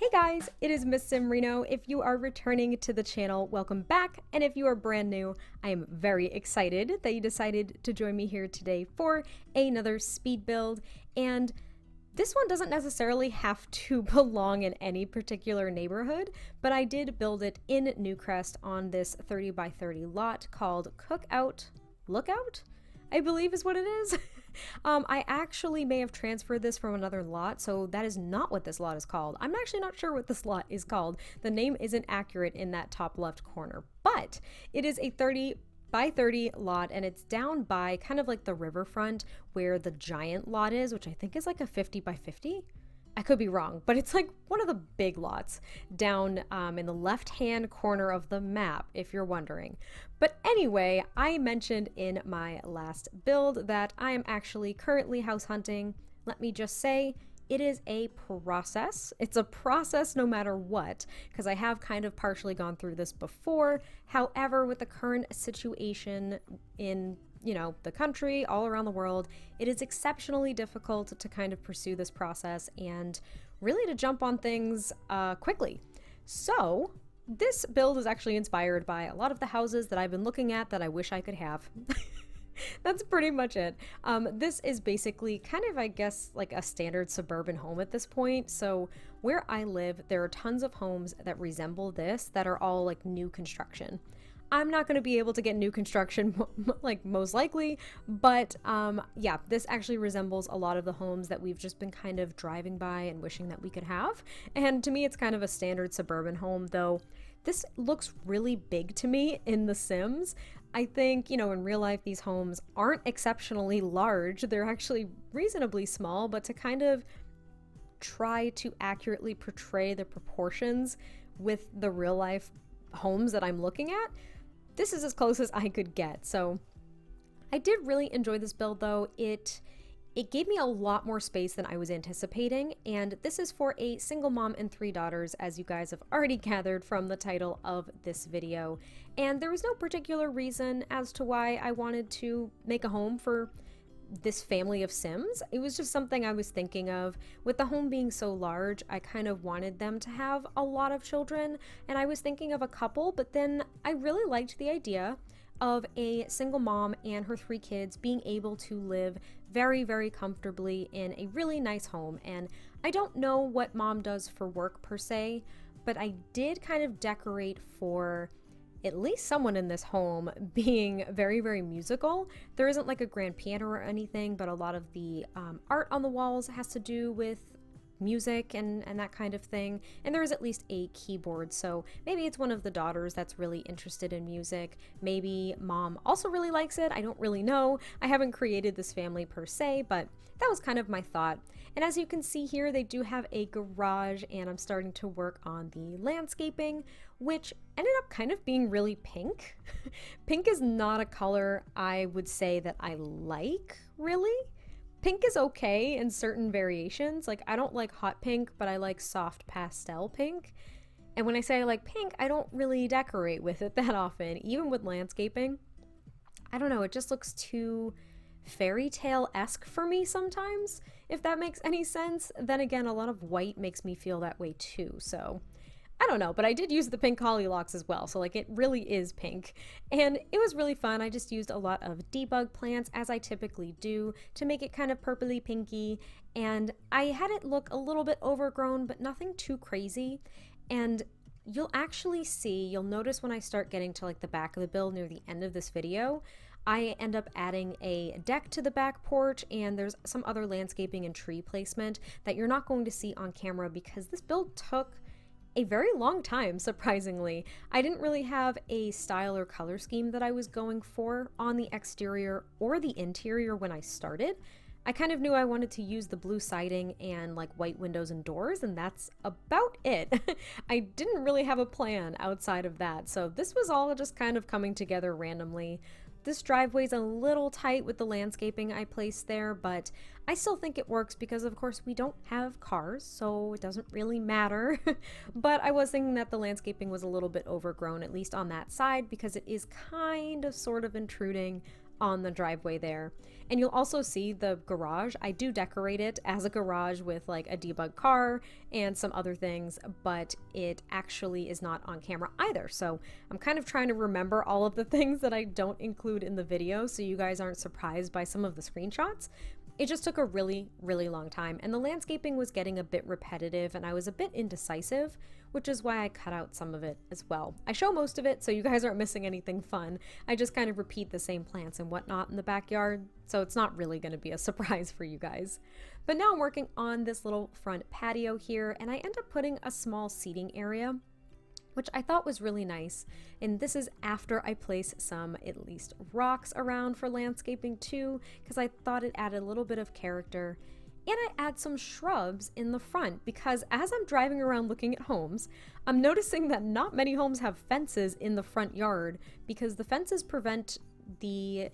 Hey guys, it is MissSimReno. If you are returning to the channel, welcome back. And if you are brand new, I am very excited that you decided to join me here today for another speed build. And this one doesn't necessarily have to belong in any particular neighborhood, but I did build it in Newcrest on this 30 by 30 lot called Cookout Lookout, I believe is what it is. I actually may have transferred this from another lot, so that is not what this lot is called. I'm actually not sure what this lot is called. The name isn't accurate in that top left corner, but it is a 30 by 30 lot, and it's down by kind of like the riverfront where the giant lot is, which I think is like a 50 by 50. I could be wrong, but it's like one of the big lots down in the left-hand corner of the map, if you're wondering. But anyway, I mentioned in my last build that I am actually currently house hunting. Let me just say, it is a process. It's a process no matter what, because I have kind of partially gone through this before. However, with the current situation in the country, all around the world, it is exceptionally difficult to kind of pursue this process and really to jump on things quickly. So this build is actually inspired by a lot of the houses that I've been looking at that I wish I could have. That's pretty much it. This is basically kind of, I guess, like a standard suburban home at this point. So where I live, there are tons of homes that resemble this that are all like new construction. I'm not going to be able to get new construction, like most likely, but yeah, this actually resembles a lot of the homes that we've just been kind of driving by and wishing that we could have. And to me, it's kind of a standard suburban home, though this looks really big to me in The Sims. I think, in real life, these homes aren't exceptionally large. They're actually reasonably small, but to kind of try to accurately portray the proportions with the real life homes that I'm looking at, this is as close as I could get. So I did really enjoy this build, though. It gave me a lot more space than I was anticipating, and this is for a single mom and 3 daughters, as you guys have already gathered from the title of this video. And there was no particular reason as to why I wanted to make a home for this family of Sims. It was just something I was thinking of. With the home being so large, I kind of wanted them to have a lot of children, and I was thinking of a couple, but then I really liked the idea of a single mom and her 3 kids being able to live very, very comfortably in a really nice home. And I don't know what mom does for work per se, but I did kind of decorate for at least someone in this home being very, very musical. There isn't like a grand piano or anything, but a lot of the art on the walls has to do with music and that kind of thing. And there is at least a keyboard, so maybe it's one of the daughters that's really interested in music. Maybe mom also really likes it. I don't really know. I haven't created this family per se, but that was kind of my thought. And as you can see here, they do have a garage, and I'm starting to work on the landscaping, which ended up kind of being really pink. Pink is not a color I would say that I like, really. Pink is okay in certain variations. Like, I don't like hot pink, but I like soft pastel pink. And when I say I like pink, I don't really decorate with it that often, even with landscaping. I don't know, it just looks too fairy tale-esque for me sometimes, if that makes any sense. Then again, a lot of white makes me feel that way too, so I don't know, but I did use the pink hollylocks as well, so like it really is pink. And it was really fun. I just used a lot of debug plants, as I typically do, to make it kind of purpley pinky, and I had it look a little bit overgrown, but nothing too crazy. And you'll actually see, you'll notice when I start getting to like the back of the build near the end of this video, I end up adding a deck to the back porch, and there's some other landscaping and tree placement that you're not going to see on camera because this build took a very long time, surprisingly. I didn't really have a style or color scheme that I was going for on the exterior or the interior when I started. I kind of knew I wanted to use the blue siding and like white windows and doors, and that's about it. I didn't really have a plan outside of that, so this was all just kind of coming together randomly. This driveway's a little tight with the landscaping I placed there, but I still think it works because, of course, we don't have cars, so it doesn't really matter. But I was thinking that the landscaping was a little bit overgrown, at least on that side, because it is kind of sort of intruding on the driveway there. And you'll also see the garage. I do decorate it as a garage with like a debug car and some other things, but it actually is not on camera either. So I'm kind of trying to remember all of the things that I don't include in the video so you guys aren't surprised by some of the screenshots. It just took a really, really long time, and the landscaping was getting a bit repetitive and I was a bit indecisive, which is why I cut out some of it as well. I show most of it so you guys aren't missing anything fun. I just kind of repeat the same plants and whatnot in the backyard, so it's not really going to be a surprise for you guys. But now I'm working on this little front patio here, and I end up putting a small seating area, which I thought was really nice. And this is after I place some at least rocks around for landscaping too, because I thought it added a little bit of character. And I add some shrubs in the front because as I'm driving around looking at homes, I'm noticing that not many homes have fences in the front yard because the fences prevent the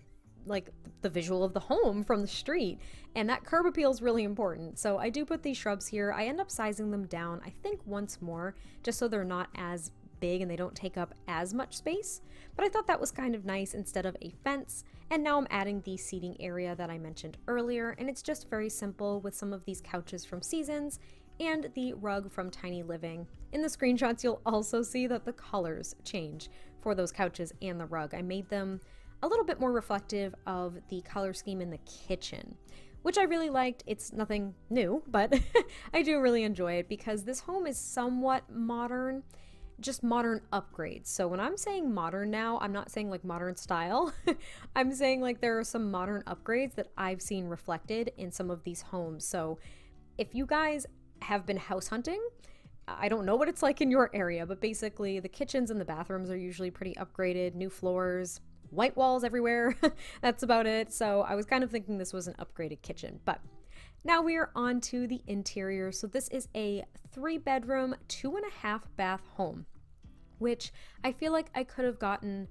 visual of the home from the street, and that curb appeal is really important. So I do put these shrubs here. I end up sizing them down, I think once more, just so they're not as big and they don't take up as much space. But I thought that was kind of nice instead of a fence. And now I'm adding the seating area that I mentioned earlier, and it's just very simple with some of these couches from Seasons and the rug from Tiny Living. In the screenshots, you'll also see that the colors change for those couches and the rug. I made them a little bit more reflective of the color scheme in the kitchen, which I really liked. It's nothing new, but I do really enjoy it because this home is somewhat modern, just modern upgrades. So when I'm saying modern now, I'm not saying like modern style. I'm saying like there are some modern upgrades that I've seen reflected in some of these homes. So if you guys have been house hunting, I don't know what it's like in your area, but basically the kitchens and the bathrooms are usually pretty upgraded, new floors, white walls everywhere. That's about it. So I was kind of thinking this was an upgraded kitchen, but now we are on to the interior. So this is a 3-bedroom, 2.5 bath home, which I feel like I could have gotten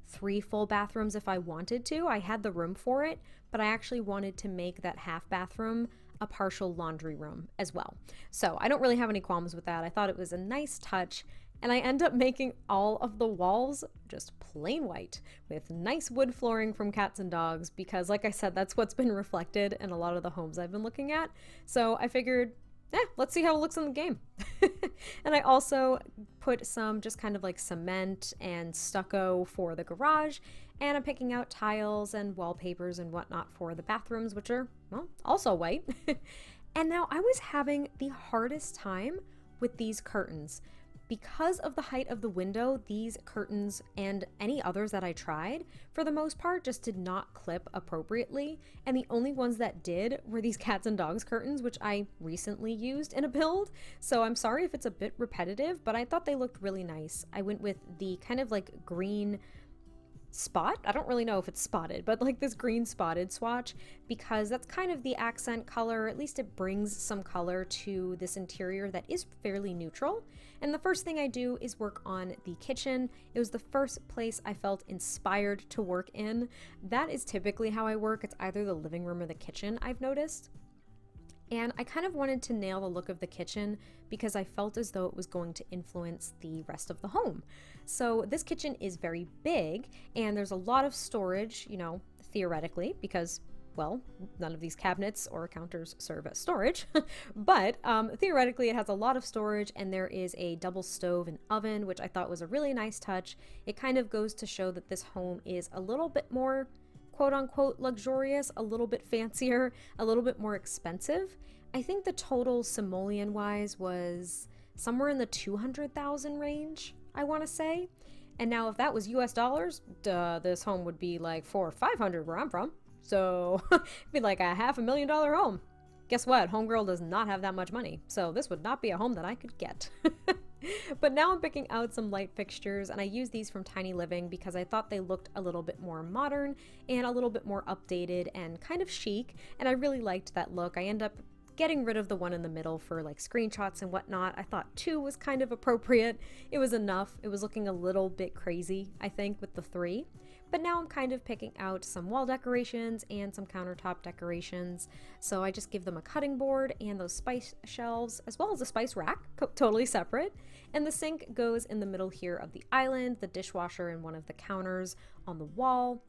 3 full bathrooms if I wanted to. I had the room for it, but I actually wanted to make that half bathroom a partial laundry room as well. So I don't really have any qualms with that. I thought it was a nice touch. And I end up making all of the walls just plain white with nice wood flooring from cats and dogs because, like I said, that's what's been reflected in a lot of the homes I've been looking at. So I figured, let's see how it looks in the game. And I also put some just kind of like cement and stucco for the garage, and I'm picking out tiles and wallpapers and whatnot for the bathrooms, which are, well, also white. And now I was having the hardest time with these curtains. Because of the height of the window, these curtains and any others that I tried, for the most part, just did not clip appropriately. And the only ones that did were these cats and dogs curtains, which I recently used in a build. So I'm sorry if it's a bit repetitive, but I thought they looked really nice. I went with the kind of like green spot. I don't really know if it's spotted, but like this green spotted swatch, because that's kind of the accent color. At least it brings some color to this interior that is fairly neutral. And the first thing I do is work on the kitchen. It was the first place I felt inspired to work in. That is typically how I work. It's either the living room or the kitchen, I've noticed. And I kind of wanted to nail the look of the kitchen because I felt as though it was going to influence the rest of the home. So this kitchen is very big and there's a lot of storage, you know, theoretically, because, well, none of these cabinets or counters serve as storage, but theoretically it has a lot of storage, and there is a double stove and oven, which I thought was a really nice touch. It kind of goes to show that this home is a little bit more quote-unquote luxurious, a little bit fancier, a little bit more expensive. I think the total simoleon-wise was somewhere in the 200,000 range, I want to say. And now if that was US dollars, this home would be like 400 or 500 where I'm from. So it'd be like a $500,000 home. Guess what? Homegirl does not have that much money, so this would not be a home that I could get. But now I'm picking out some light fixtures, and I use these from Tiny Living because I thought they looked a little bit more modern and a little bit more updated and kind of chic, and I really liked that look. I end up getting rid of the one in the middle for like screenshots and whatnot. I thought 2 was kind of appropriate. It was enough. It was looking a little bit crazy, I think, with the 3. But now I'm kind of picking out some wall decorations and some countertop decorations. So I just give them a cutting board and those spice shelves, as well as a spice rack, totally separate. And the sink goes in the middle here of the island, the dishwasher and one of the counters on the wall.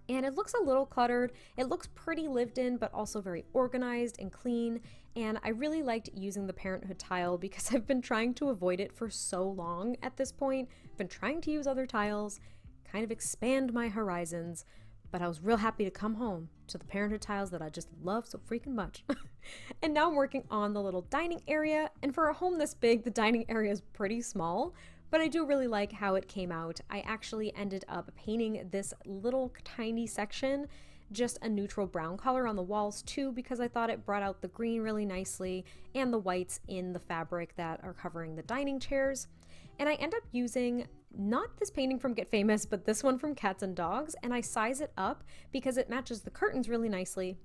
And it looks a little cluttered. It looks pretty lived in, but also very organized and clean. And I really liked using the Parenthood tile because I've been trying to avoid it for so long at this point. I've been trying to use other tiles, kind of expand my horizons, but I was real happy to come home to the Parenthood tiles that I just love so freaking much. And now I'm working on the little dining area. And for a home this big, the dining area is pretty small, but I do really like how it came out. I actually ended up painting this little tiny section just a neutral brown color on the walls too, because I thought it brought out the green really nicely and the whites in the fabric that are covering the dining chairs. And I end up using not this painting from Get Famous, but this one from Cats and Dogs, and I size it up because it matches the curtains really nicely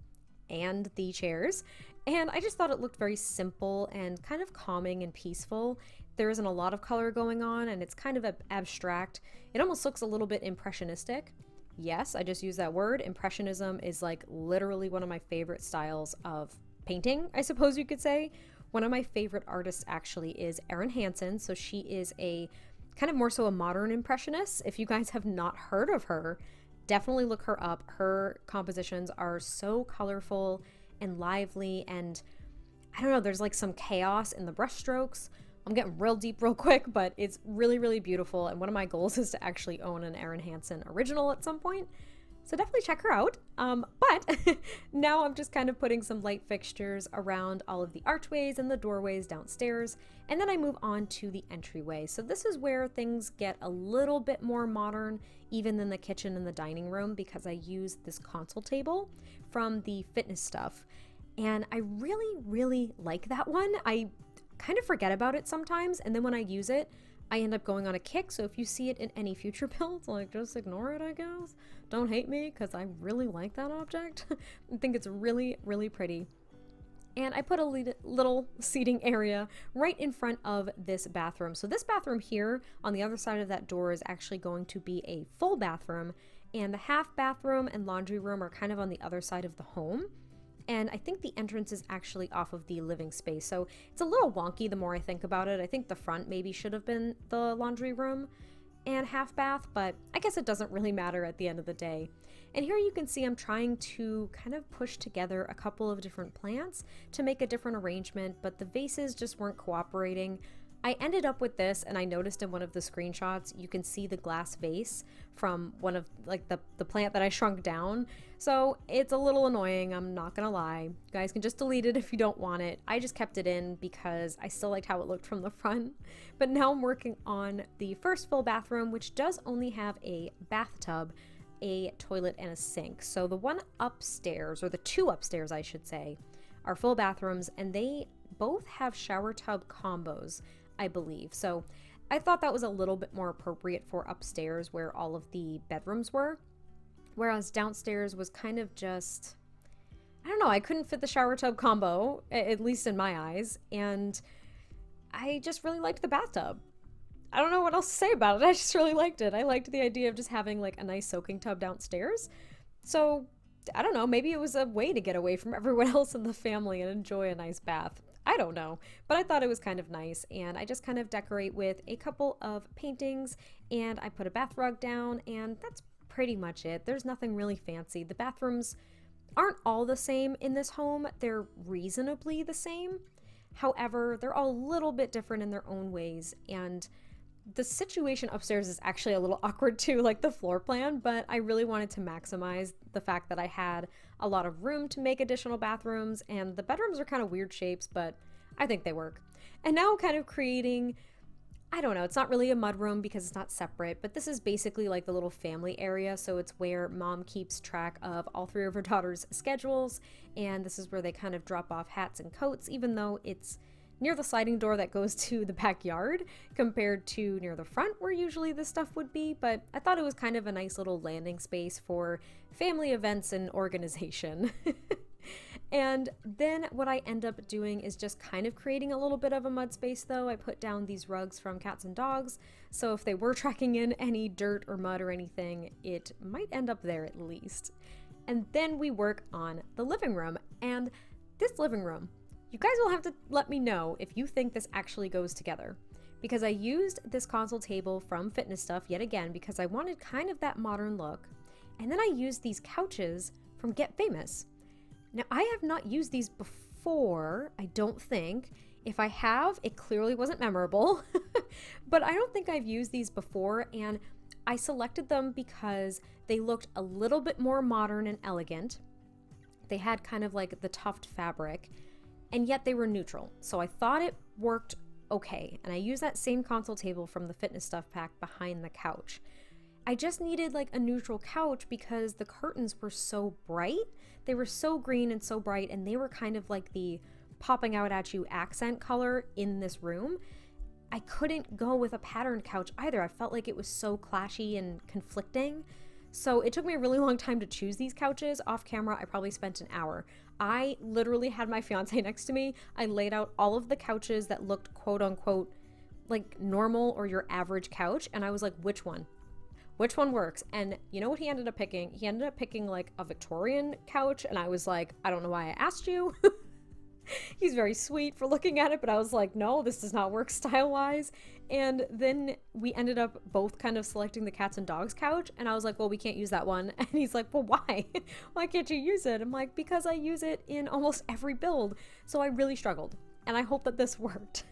and the chairs. And I just thought it looked very simple and kind of calming and peaceful. There isn't a lot of color going on and it's kind of abstract. It almost looks a little bit impressionistic. Yes, I just used that word. Impressionism is like literally one of my favorite styles of painting, I suppose you could say. One of my favorite artists actually is Erin Hansen. So she is a kind of more so a modern impressionist. If you guys have not heard of her, definitely look her up. Her compositions are so colorful and lively, and I don't know, there's like some chaos in the brush strokes. I'm getting real deep real quick, but it's really, really beautiful. And one of my goals is to actually own an Erin Hansen original at some point. So definitely check her out. But now I'm just kind of putting some light fixtures around all of the archways and the doorways downstairs. And then I move on to the entryway. So this is where things get a little bit more modern, even than the kitchen and the dining room, because I use this console table from the Fitness Stuff. And I really, really like that one. I kind of forget about it sometimes, and then when I use it, I end up going on a kick. So if you see it in any future builds, like just ignore it, I guess. Don't hate me, because I really like that object. I think it's really, really pretty. And I put a little seating area right in front of this bathroom. So this bathroom here on the other side of that door is actually going to be a full bathroom, and the half bathroom and laundry room are kind of on the other side of the home. And I think the entrance is actually off of the living space. So it's a little wonky the more I think about it. I think the front maybe should have been the laundry room and half bath, but I guess it doesn't really matter at the end of the day. And here you can see I'm trying to kind of push together a couple of different plants to make a different arrangement, but the vases just weren't cooperating. I ended up with this, and I noticed in one of the screenshots, you can see the glass vase from one of like the plant that I shrunk down. So it's a little annoying, I'm not gonna lie. You guys can just delete it if you don't want it. I just kept it in because I still liked how it looked from the front. But now I'm working on the first full bathroom, which does only have a bathtub, a toilet, and a sink. So the one upstairs, or the two upstairs I should say, are full bathrooms, and they both have shower tub combos, I believe. So I thought that was a little bit more appropriate for upstairs where all of the bedrooms were. Whereas downstairs was kind of just, I don't know, I couldn't fit the shower tub combo, at least in my eyes. And I just really liked the bathtub. I don't know what else to say about it. I just really liked it. I liked the idea of just having like a nice soaking tub downstairs. So I don't know, maybe it was a way to get away from everyone else in the family and enjoy a nice bath. I don't know, but I thought it was kind of nice, and I just kind of decorate with a couple of paintings, and I put a bath rug down, and that's pretty much it. There's nothing really fancy. The bathrooms aren't all the same in this home. They're reasonably the same. However, they're all a little bit different in their own ways, and the situation upstairs is actually a little awkward too, like the floor plan, but I really wanted to maximize the fact that I had a lot of room to make additional bathrooms, and the bedrooms are kind of weird shapes, but I think they work. And now I'm kind of creating, I don't know, it's not really a mudroom because it's not separate, but this is basically like the little family area. So it's where mom keeps track of all three of her daughters' schedules, and this is where they kind of drop off hats and coats, even though it's near the sliding door that goes to the backyard compared to near the front where usually this stuff would be. But I thought it was kind of a nice little landing space for family events and organization. And then what I end up doing is just kind of creating a little bit of a mud space though. I put down these rugs from Cats and Dogs, so if they were tracking in any dirt or mud or anything, it might end up there at least. And then we work on the living room, and this living room, you guys will have to let me know if you think this actually goes together, because I used this console table from Fitness Stuff yet again because I wanted kind of that modern look, And then I used these couches from Get Famous. Now, I have not used these before, I don't think. If I have, it clearly wasn't memorable, but I don't think I've used these before, and I selected them because they looked a little bit more modern and elegant. They had kind of like the tufted fabric, and yet they were neutral. So I thought it worked okay, and I used that same console table from the fitness stuff pack behind the couch. I just needed like a neutral couch because the curtains were so bright. They were so green and so bright, and they were kind of like the popping out at you accent color in this room. I couldn't go with a patterned couch either. I felt like it was so clashy and conflicting. So it took me a really long time to choose these couches. Off camera, I probably spent an hour. I literally had my fiance next to me. I laid out all of the couches that looked quote unquote like normal or your average couch. And I was like, which one? Which one works? And you know what he ended up picking? He ended up picking like a Victorian couch. And I was like, I don't know why I asked you. He's very sweet for looking at it, but I was like, no, this does not work style-wise. And then we ended up both kind of selecting the cats and dogs couch, and I was like, well, we can't use that one. And he's like, well, why? Why can't you use it? I'm like, because I use it in almost every build. So I really struggled, and I hope that this worked.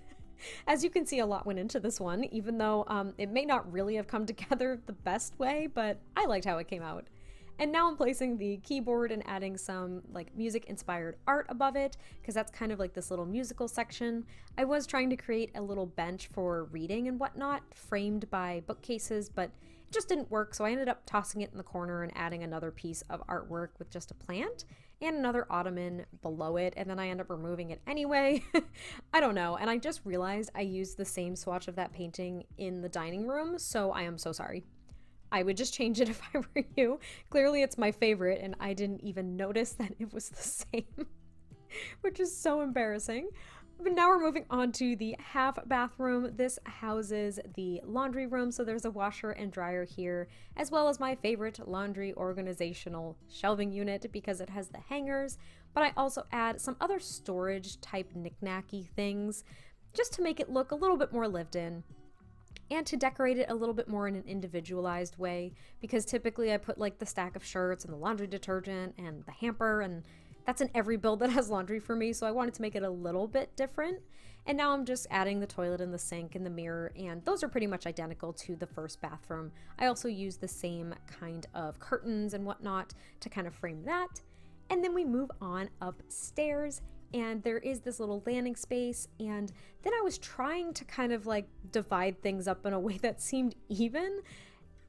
As you can see, a lot went into this one, even though it may not really have come together the best way, but I liked how it came out. And now I'm placing the keyboard and adding some like music inspired art above it, because that's kind of like this little musical section. I was trying to create a little bench for reading and whatnot, framed by bookcases, but it just didn't work. So I ended up tossing it in the corner and adding another piece of artwork with just a plant and another ottoman below it. And then I end up removing it anyway. I don't know. And I just realized I used the same swatch of that painting in the dining room. So I am so sorry. I would just change it if I were you. Clearly it's my favorite and I didn't even notice that it was the same, which is so embarrassing. But now we're moving on to the half bathroom. This houses the laundry room, so there's a washer and dryer here, as well as my favorite laundry organizational shelving unit because it has the hangers, but I also add some other storage type knick-knacky things just to make it look a little bit more lived in. And to decorate it a little bit more in an individualized way, because typically I put like the stack of shirts and the laundry detergent and the hamper, and that's in every build that has laundry for me, so I wanted to make it a little bit different. And now I'm just adding the toilet and the sink and the mirror, and those are pretty much identical to the first bathroom. I also use the same kind of curtains and whatnot to kind of frame that. And then we move on upstairs, and there is this little landing space, and then I was trying to kind of like divide things up in a way that seemed even.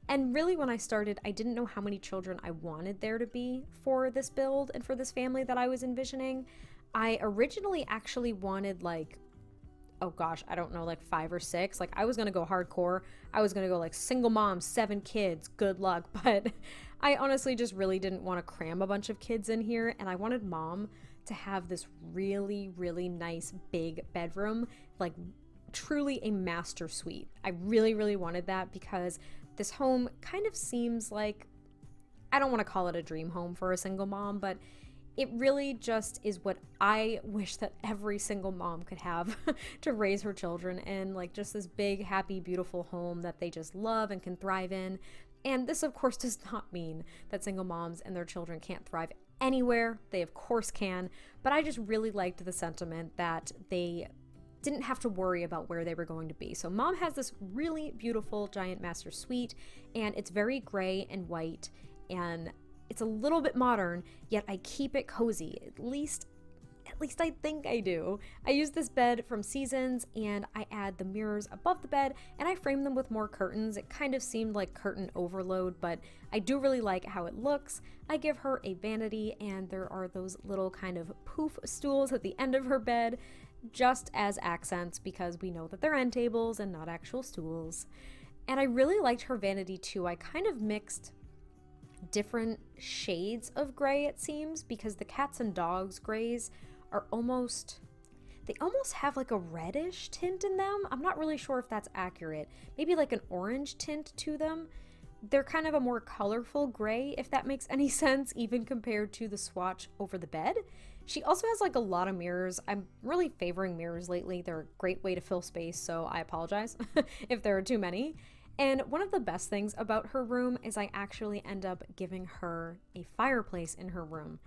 And really when I started, I didn't know how many children I wanted there to be for this build and for this family that I was envisioning. I originally actually wanted like, oh gosh, I don't know, like 5 or 6. Like I was gonna go hardcore. I was gonna go like single mom, 7 kids, good luck. But I honestly just really didn't want to cram a bunch of kids in here, and I wanted mom to have this really, really nice big bedroom, like truly a master suite. I really, really wanted that because this home kind of seems like, I don't want to call it a dream home for a single mom, but it really just is what I wish that every single mom could have to raise her children, and like just this big, happy, beautiful home that they just love and can thrive in. And this of course does not mean that single moms and their children can't thrive anywhere. They of course can, but I just really liked the sentiment that they didn't have to worry about where they were going to be. So mom has this really beautiful giant master suite, and it's very gray and white, and it's a little bit modern, yet I keep it cozy. At least I think I do. I use this bed from Seasons, and I add the mirrors above the bed, and I frame them with more curtains. It kind of seemed like curtain overload, but I do really like how it looks. I give her a vanity, and there are those little kind of poof stools at the end of her bed, just as accents, because we know that they're end tables and not actual stools. And I really liked her vanity too. I kind of mixed different shades of gray, it seems, because the cats and dogs grays are almost have like a reddish tint in them. I'm not really sure if that's accurate. Maybe like an orange tint to them. They're kind of a more colorful gray, if that makes any sense, even compared to the swatch over the bed. She also has like a lot of mirrors. I'm really favoring mirrors lately. They're a great way to fill space, so I apologize if there are too many. And one of the best things about her room is I actually end up giving her a fireplace in her room.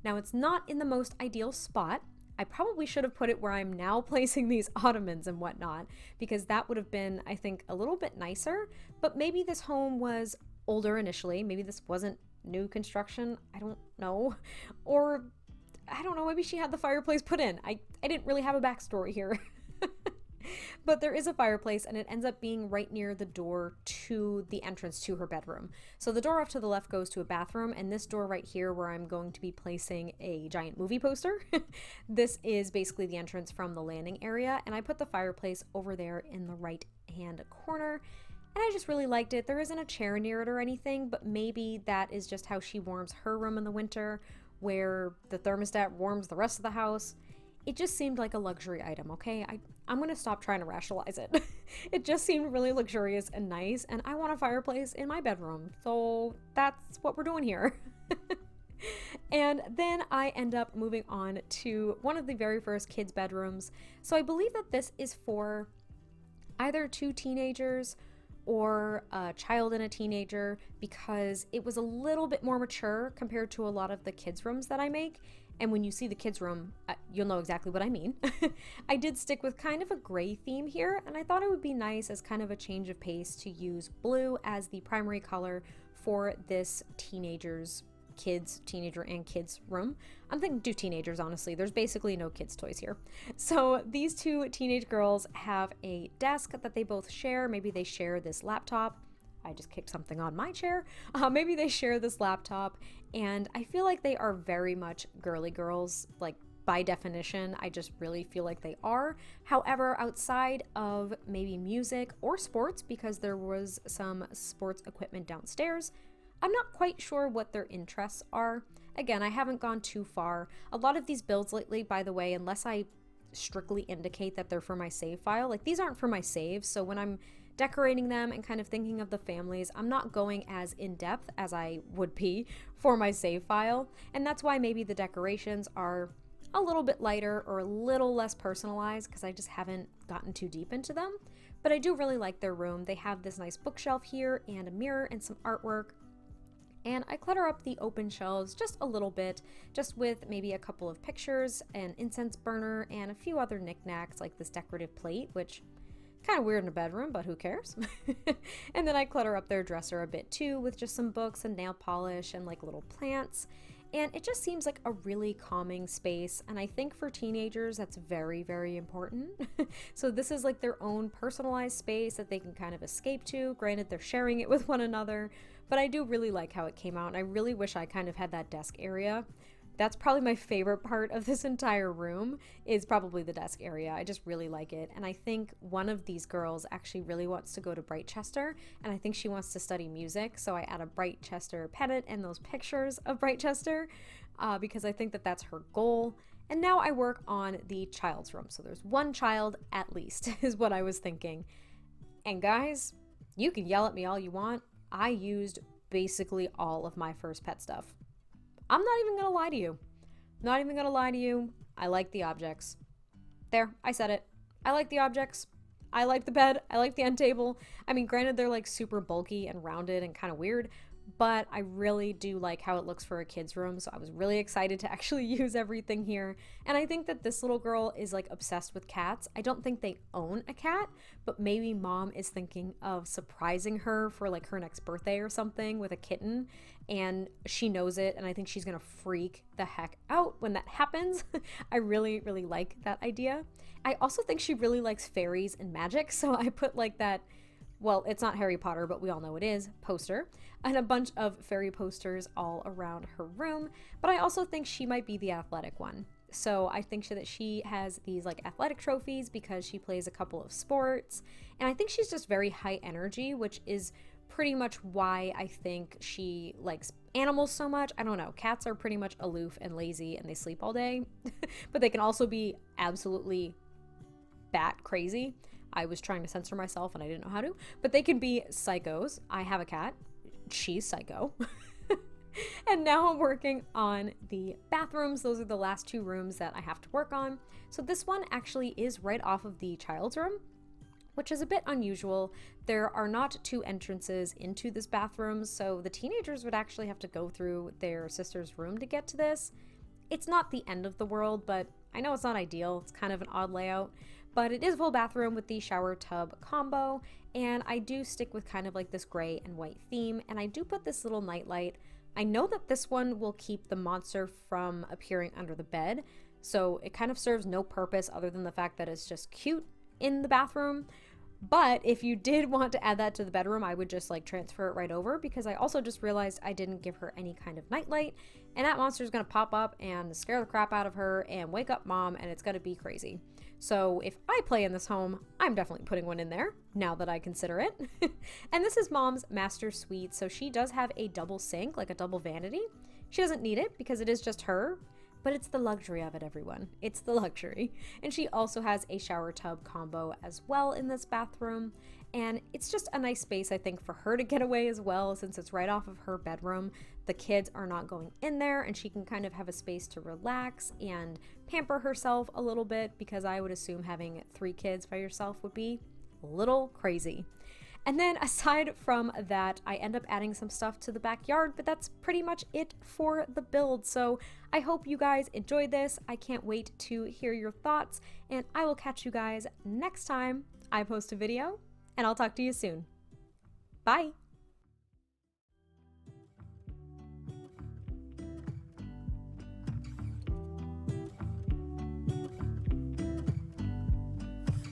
Now, it's not in the most ideal spot. I probably should have put it where I'm now placing these ottomans and whatnot, because that would have been, I think, a little bit nicer. But maybe this home was older initially. Maybe this wasn't new construction. I don't know. Or, I don't know, maybe she had the fireplace put in. I didn't really have a backstory here. But there is a fireplace, and it ends up being right near the door to the entrance to her bedroom. So the door off to the left goes to a bathroom, and this door right here where I'm going to be placing a giant movie poster, this is basically the entrance from the landing area, and I put the fireplace over there in the right hand corner. And I just really liked it. There isn't a chair near it or anything, but maybe that is just how she warms her room in the winter, where the thermostat warms the rest of the house. It just seemed like a luxury item, okay? I'm gonna stop trying to rationalize it. It just seemed really luxurious and nice, and I want a fireplace in my bedroom, so that's what we're doing here. And then I end up moving on to one of the very first kids' bedrooms. So I believe that this is for either two teenagers or a child and a teenager, because it was a little bit more mature compared to a lot of the kids' rooms that I make. And when you see the kids' room, you'll know exactly what I mean. I did stick with kind of a gray theme here, and I thought it would be nice as kind of a change of pace to use blue as the primary color for this teenager and kids room. I'm thinking two teenagers, honestly. There's basically no kids' toys here. So these two teenage girls have a desk that they both share. Maybe they share this laptop. I just kicked something on my chair. Maybe they share this laptop, and I feel like they are very much girly girls, like by definition. I just really feel like they are. However, outside of maybe music or sports, because there was some sports equipment downstairs, I'm not quite sure what their interests are. Again, I haven't gone too far. A lot of these builds lately, by the way, unless I strictly indicate that they're for my save file, like these aren't for my saves, so when I'm decorating them and kind of thinking of the families, I'm not going as in-depth as I would be for my save file, and that's why maybe the decorations are a little bit lighter or a little less personalized, because I just haven't gotten too deep into them. But I do really like their room. They have this nice bookshelf here and a mirror and some artwork. And I clutter up the open shelves just a little bit, just with maybe a couple of pictures, an incense burner, and a few other knickknacks like this decorative plate, which kind of weird in a bedroom, but who cares? And then I clutter up their dresser a bit too, with just some books and nail polish and like little plants. And it just seems like a really calming space. And I think for teenagers, that's very, very important. So this is like their own personalized space that they can kind of escape to. Granted, they're sharing it with one another, but I do really like how it came out. And I really wish I kind of had that desk area. That's probably my favorite part of this entire room, is probably the desk area. I just really like it. And I think one of these girls actually really wants to go to Brightchester, and I think she wants to study music. So I add a Brightchester pennant and those pictures of Brightchester because I think that that's her goal. And now I work on the child's room. So there's one child at least is what I was thinking. And guys, you can yell at me all you want. I used basically all of my first pet stuff. I'm not even gonna lie to you. Not even gonna lie to you. I like the objects. There, I said it. I like the objects. I like the bed. I like the end table. I mean, granted, they're like super bulky and rounded and kind of weird, but I really do like how it looks for a kid's room. So I was really excited to actually use everything here. And I think that this little girl is like obsessed with cats. I don't think they own a cat, but maybe mom is thinking of surprising her for like her next birthday or something with a kitten. And she knows it. And I think she's going to freak the heck out when that happens. I really, really like that idea. I also think she really likes fairies and magic. So I put like that, well, it's not Harry Potter, but we all know it is, poster, and a bunch of fairy posters all around her room. But I also think she might be the athletic one. So I think that she has these like athletic trophies because she plays a couple of sports. And I think she's just very high energy, which is pretty much why I think she likes animals so much. I don't know. Cats are pretty much aloof and lazy and they sleep all day, but they can also be absolutely bat crazy. I was trying to censor myself and I didn't know how to, but they can be psychos. I have a cat. She's psycho. And now I'm working on the bathrooms. Those are the last two rooms that I have to work on. So this one actually is right off of the child's room, which is a bit unusual. There are not two entrances into this bathroom, so the teenagers would actually have to go through their sister's room to get to this. It's not the end of the world, but I know it's not ideal. It's kind of an odd layout, but it is a full bathroom with the shower tub combo, and I do stick with kind of like this gray and white theme, and I do put this little nightlight. I know that this one will keep the monster from appearing under the bed, so it kind of serves no purpose other than the fact that it's just cute in the bathroom. But if you did want to add that to the bedroom, I would just like transfer it right over, because I also just realized I didn't give her any kind of nightlight, and that monster is going to pop up and scare the crap out of her and wake up mom, and it's going to be crazy. So if I play in this home, I'm definitely putting one in there now that I consider it. And this is mom's master suite, so she does have a double sink, like a double vanity. She doesn't need it because it is just her, but it's the luxury of it, everyone. It's the luxury. And she also has a shower tub combo as well in this bathroom. And it's just a nice space, I think, for her to get away as well, since it's right off of her bedroom. The kids are not going in there, and she can kind of have a space to relax and pamper herself a little bit, because I would assume having 3 kids by yourself would be a little crazy. And then aside from that, I end up adding some stuff to the backyard, but that's pretty much it for the build. So I hope you guys enjoyed this. I can't wait to hear your thoughts, and I will catch you guys next time I post a video, and I'll talk to you soon. Bye.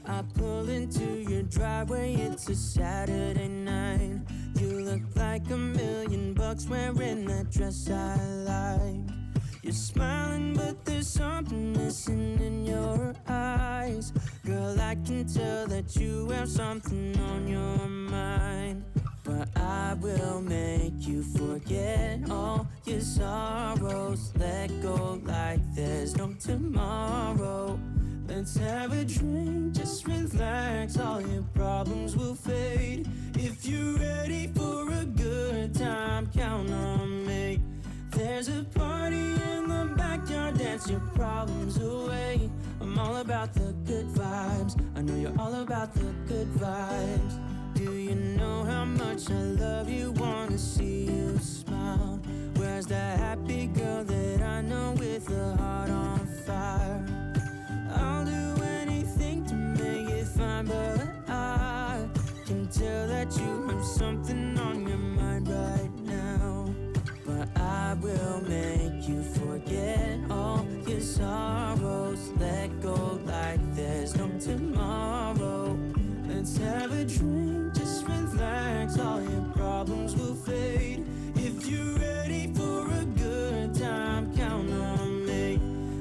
I pull into your driveway, it's a Saturday night. You look like $1,000,000 wearing that dress I like. You're smiling, but there's something missing in your eyes. Girl, I can tell that you have something on your mind. But I will make you forget all your sorrows. Let go like there's no tomorrow. Let's have a drink, just relax, all your problems will fade. If you're ready for a good time, count on me. There's a party in the backyard, dance your problems away. I'm all about the good vibes, I know you're all about the good vibes. Do you know how much I love you, wanna see you smile? Where's the happy girl that I know with a heart on fire? I'll do anything to make it fine, but I can tell that you have something on your mind right now. But I will make you forget all your sorrows. Let go like there's no tomorrow. Let's have a drink, just relax, all your problems will fade. If you're ready for a good time, count on me.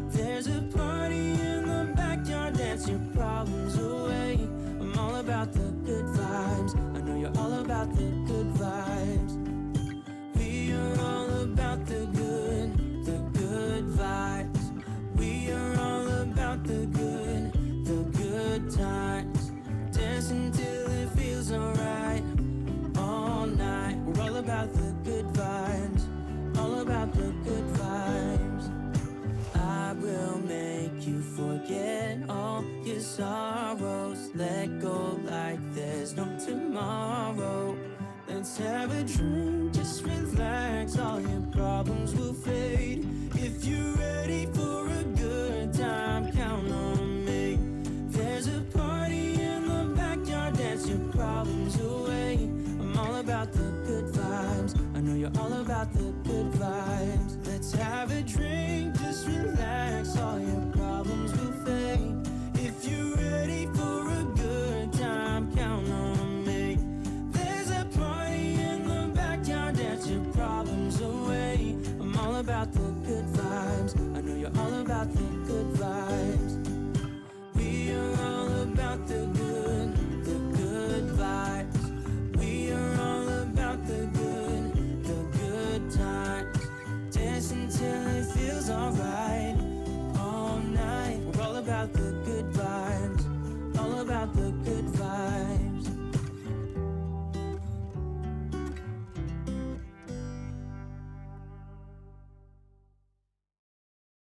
There's a party in the backyard, dance your problems away. I'm all about the good vibes, I know you're all about the good vibes. We are all about the good vibes. We are all about the good times. Dance until it feels alright, all night. We're all about the good vibes, all about the good vibes. I will make you forget all your sorrows. Let go like there's no tomorrow. Let's have a drink, just relax.